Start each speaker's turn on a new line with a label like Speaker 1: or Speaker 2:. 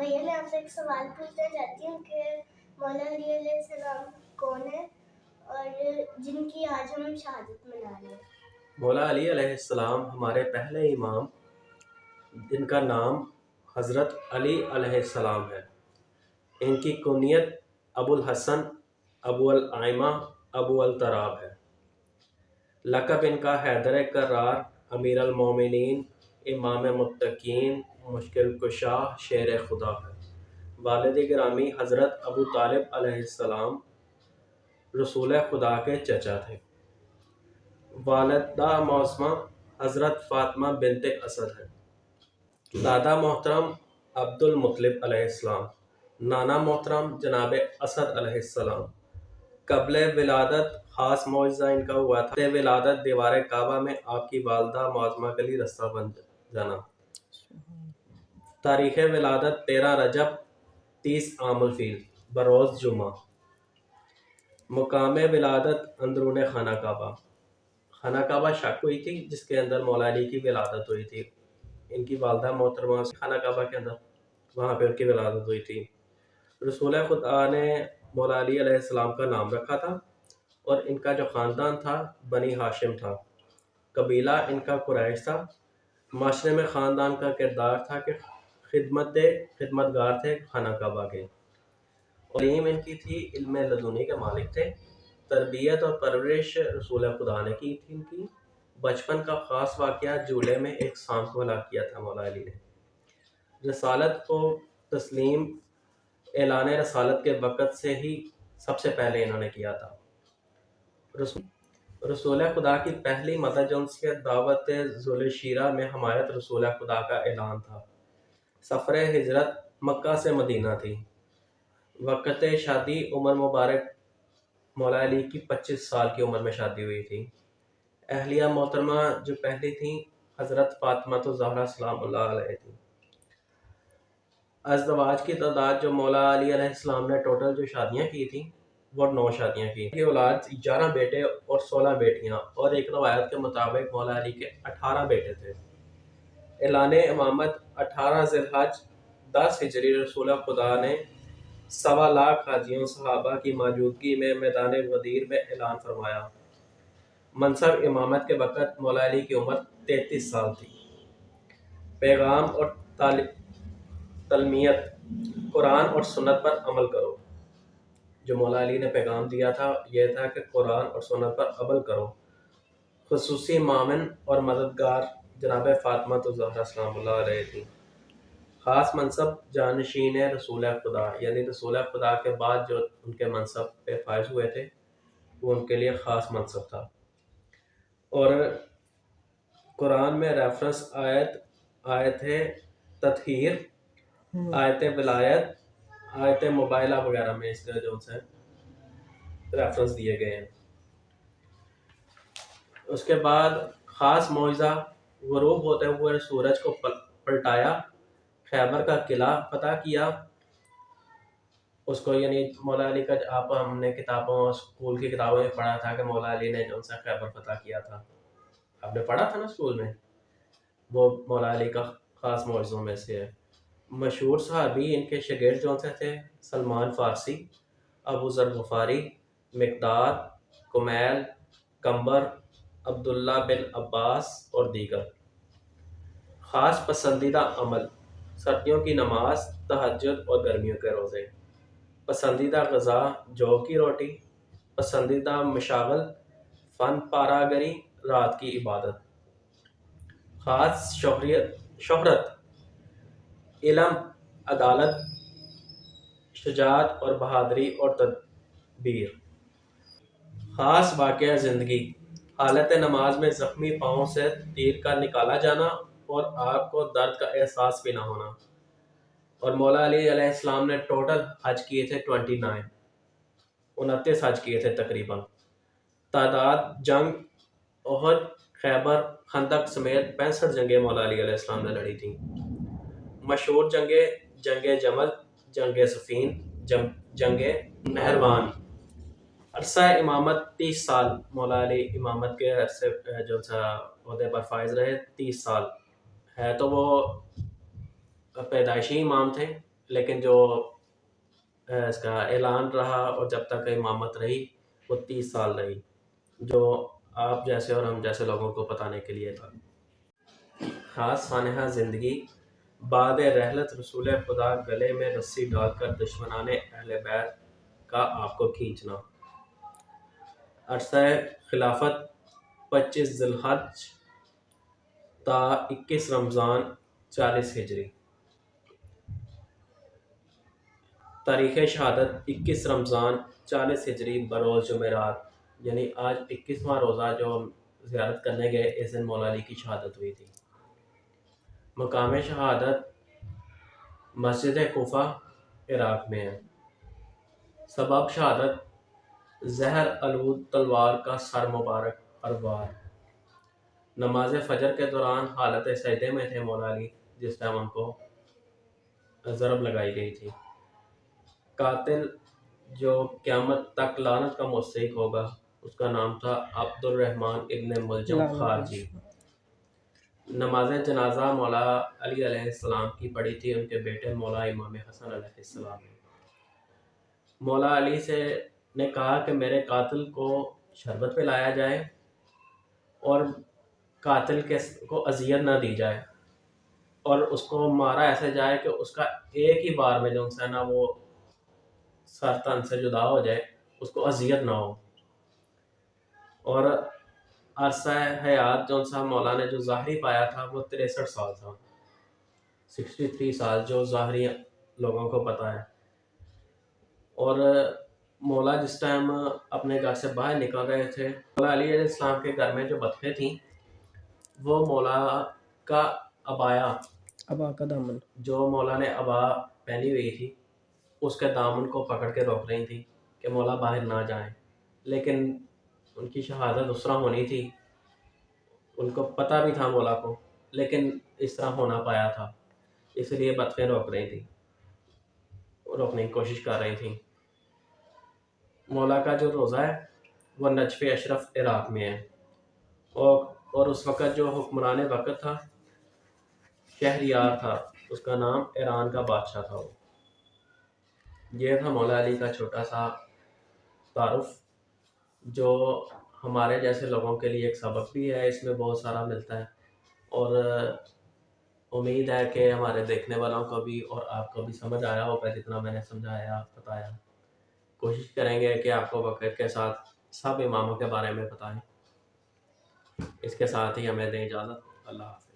Speaker 1: بھیا میں آپ سے ایک سوال پوچھنا چاہتی ہوں کہ مولا علی علیہ السلام کون ہے اور جن کی آج ہم شہادت منا رہے ہیں؟
Speaker 2: مولا علی علیہ السلام ہمارے پہلے امام جن کا نام حضرت علی علیہ السلام ہے. ان کی کنیت ابو الحسن، ابو الائمہ، ابو التراب ہے. لقب ان کا حیدر کرار، امیر المومنین، امام متقین، مشکل کشا، شیر خدا ہے. والد گرامی حضرت ابو طالب علیہ السلام رسول خدا کے چچا تھے. والدہ معصومہ حضرت فاطمہ بنت اسد ہے. دادا محترم عبد المطلب علیہ السلام، نانا محترم جناب اسد علیہ السلام. قبل ولادت خاص معجزہ ان کا ہوا تھا. ولادت دیوار کعبہ میں آپ کی والدہ معظمہ کے لیے رستہ بن جانا. تاریخ ولادت 13 رجب 30 عام الفیل بروز جمعہ. مقام ولادت اندرون خانہ کعبہ. خانہ کعبہ شق ہوئی تھی جس کے اندر مولا علی کی ولادت ہوئی تھی. ان کی والدہ محترمہ خانہ کعبہ کے اندر وہاں پہ ان کی ولادت ہوئی تھی. رسول خدا نے مولا علی علیہ السلام کا نام رکھا تھا اور ان کا جو خاندان تھا بنی ہاشم تھا. قبیلہ ان کا قریش تھا. معاشرے میں خاندان کا کردار تھا کہ خدمتگار تھے خانہ کعبہ کے. تعلیم ان کی تھی علم لدنی کے مالک تھے. تربیت اور پرورش رسول خدا نے کی تھی. ان کی بچپن کا خاص واقعہ جھولے میں ایک سانپ کو ہلاک کیا تھا مولا علی نے. رسالت کو تسلیم اعلان رسالت کے وقت سے ہی سب سے پہلے انہوں نے کیا تھا. رسول خدا کی پہلی مدد جنسیت دعوت ذوالشیرہ میں حمایت رسول خدا کا اعلان تھا. سفر ہجرت مکہ سے مدینہ تھی. وقت شادی عمر مبارک مولا علی کی 25 سال کی عمر میں شادی ہوئی تھی. اہلیہ محترمہ جو پہلی تھیں حضرت فاطمہ الزہرا سلام اللہ علیہ تھی. ازدواج کی تعداد جو مولا علی علیہ السلام نے ٹوٹل جو شادیاں کی تھیں وہ 9 شادیاں کی. کی اولاد 11 بیٹے اور 16 بیٹیاں اور ایک روایت کے مطابق مولا علی کے 18 بیٹے تھے. اعلان امامت 18 ذی الحج 10 ہجری رسول خدا نے 1.25 لاکھ حاجیوں صحابہ کی موجودگی میں میدان غدیر میں اعلان فرمایا. منصب امامت کے وقت مولا علی کی عمر 33 سال تھی. پیغام اور تلمیت قرآن اور سنت پر عمل کرو. جو مولا علی نے پیغام دیا تھا یہ تھا کہ قرآن اور سنت پر عمل کرو. خصوصی معاون اور مددگار جناب فاطمہ الزہرا سلام اللہ علیہ تھی. خاص منصب جانشین رسول خدا، یعنی رسول خدا کے بعد جو ان کے منصب پہ فائز ہوئے تھے وہ ان کے لیے خاص منصب تھا. اور قرآن میں ریفرنس آیت ہے تطہیر، آیت ولایت، آیت مبائلہ وغیرہ میں اس کے جو سے ریفرنس دیے گئے ہیں. اس کے بعد خاص معجزہ غروب ہوتے ہوئے سورج کو پلٹایا، خیبر کا قلعہ فتح کیا. اس کو یعنی مولا علی کا ہم نے کتابوں اسکول کی کتابوں میں پڑھا تھا کہ مولا علی نے جو سے خیبر فتح کیا تھا. آپ نے پڑھا تھا نا اسکول میں. وہ مولا علی کا خاص معجزوں میں سے ہے. مشہور صحابی ان کے شاگرد جو سے تھے سلمان فارسی، ابو ذر غفاری، مقداد، کمیل، کمبر، عبداللہ بن عباس اور دیگر. خاص پسندیدہ عمل سردیوں کی نماز، تہجد اور گرمیوں کے روزے. پسندیدہ غذا جو کی روٹی. پسندیدہ مشاغل فن پارہ گری، رات کی عبادت. خاص شہرت علم، عدالت، شجاعت اور بہادری اور تدبیر. خاص واقعہ زندگی حالت نماز میں زخمی پاؤں سے تیر کا نکالا جانا اور آپ کو درد کا احساس بھی نہ ہونا. اور مولا علی علیہ السلام نے ٹوٹل حج کیے تھے 29 حج کیے تھے تقریباً. تعداد جنگ احد، خیبر، خندق سمیت 65 جنگیں مولا علی علیہ السلام نے لڑی تھیں. مشہور جنگیں جنگ جمل، جنگ صفین، جنگ نہروان. عرصہ امامت 30 سال مولا علی امامت کے عرصے جو عہدے پر فائز رہے 30 سال ہے. تو وہ پیدائشی امام تھے لیکن جو اس کا اعلان رہا اور جب تک امامت رہی وہ 30 سال رہی، جو آپ جیسے اور ہم جیسے لوگوں کو بتانے کے لیے تھا۔ خاص سانحہ زندگی: بعد رحلت رسول خدا گلے میں رسی ڈال کر دشمنان اہل بیت کا آپ کو کھینچنا۔ عرصہ خلافت 25 ذی الحج تا 21 رمضان 40 ہجری۔ تاریخ شہادت 21 رمضان 40 ہجری بروز جمعرات، یعنی آج 21واں روزہ جو ہم زیارت کرنے گئے اس دن مولا علی کی شہادت ہوئی تھی۔ مقام شہادت مسجد کوفہ عراق میں ہے۔ سبب شہادت زہر آلود تلوار کا سر مبارک اور وار۔ نماز فجر کے دوران حالت سجدے میں تھے مولا علی جس ٹائم ان کو ضرب لگائی گئی تھی۔ قاتل جو قیامت تک لعنت کا مستحق ہوگا اس کا نام تھا عبد الرحمن ابن ملجم خارجی۔ نماز جنازہ مولا علی علیہ السلام کی پڑھی تھی ان کے بیٹے مولا امام حسن علیہ السلام نے۔ مولا علی سے نے کہا کہ میرے قاتل کو شربت پلایا جائے اور قاتل کو اذیت نہ دی جائے اور اس کو مارا ایسے جائے کہ اس کا ایک ہی بار میں جو ان سے نا وہ سر تن سے جدا ہو جائے، اس کو اذیت نہ ہو۔ اور عرصہ حیات جو سا مولا نے جو ظاہری پایا تھا وہ 63 سال تھا، 63 سال جو ظاہری لوگوں کو پتہ ہے۔ اور مولا جس ٹائم اپنے گھر سے باہر نکل رہے تھے، مولا علی علیہ السلام کے گھر میں جو بطخیں تھیں وہ مولا کا ابا کا دامن جو مولا نے ابا پہنی ہوئی تھی اس کے دامن کو پکڑ کے روک رہی تھی کہ مولا باہر نہ جائیں، لیکن ان کی شہادت اس طرح ہونی تھی، ان کو پتہ بھی تھا مولا کو، لیکن اس طرح ہونا پایا تھا، اس لیے بطخیں روکنے کی کوشش کر رہی تھیں۔ مولا کا جو روزہ ہے وہ نجف اشرف عراق میں ہے، اور اس وقت جو حکمران وقت تھا شہریار تھا، اس کا نام ایران کا بادشاہ تھا۔ وہ یہ تھا مولا علی کا چھوٹا سا تعارف جو ہمارے جیسے لوگوں کے لیے ایک سبق بھی ہے، اس میں بہت سارا ملتا ہے، اور امید ہے کہ ہمارے دیکھنے والوں کو بھی اور آپ کو بھی سمجھ آیا ہوگا جتنا میں نے سمجھایا بتایا۔ کوشش کریں گے کہ آپ کو وقت کے ساتھ سب اماموں کے بارے میں بتائیں۔ اس کے ساتھ ہی ہمیں دیں اجازت۔ اللہ حافظ۔